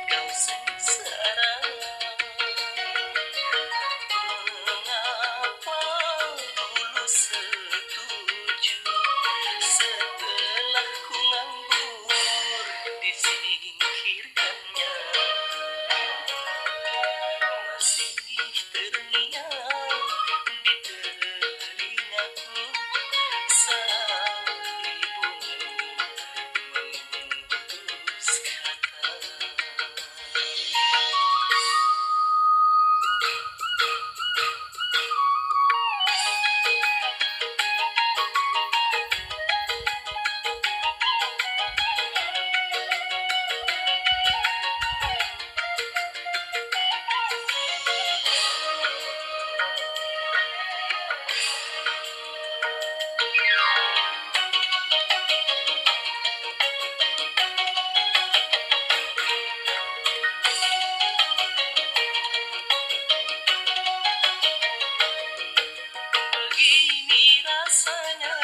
kau sengsara. Mengapa dulu setuju setelah ku nganggur disingkirkannya. Masih terngiang di telingaku saat ibumu mengutus kata. Begini rasanya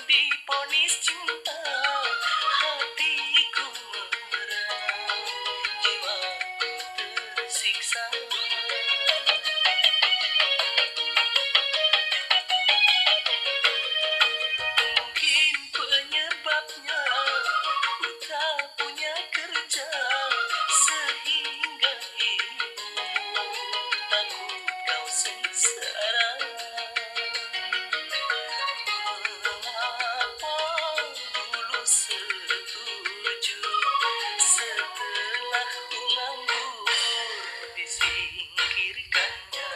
diponis cinta, hatiku merenung, jiwaku tersiksa. Mungkin penyebabnya ku tak punya kerja, sehingga ibumu takut kau sengsara. Mengapa dulu setuju setelah ku nganggur disingkirkannya.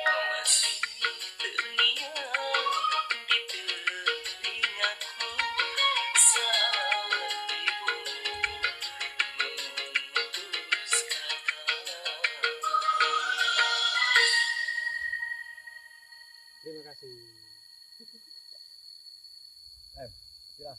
Masih terngiang di telingaku saat ibumu mengutus kata. Terima kasih. Sila.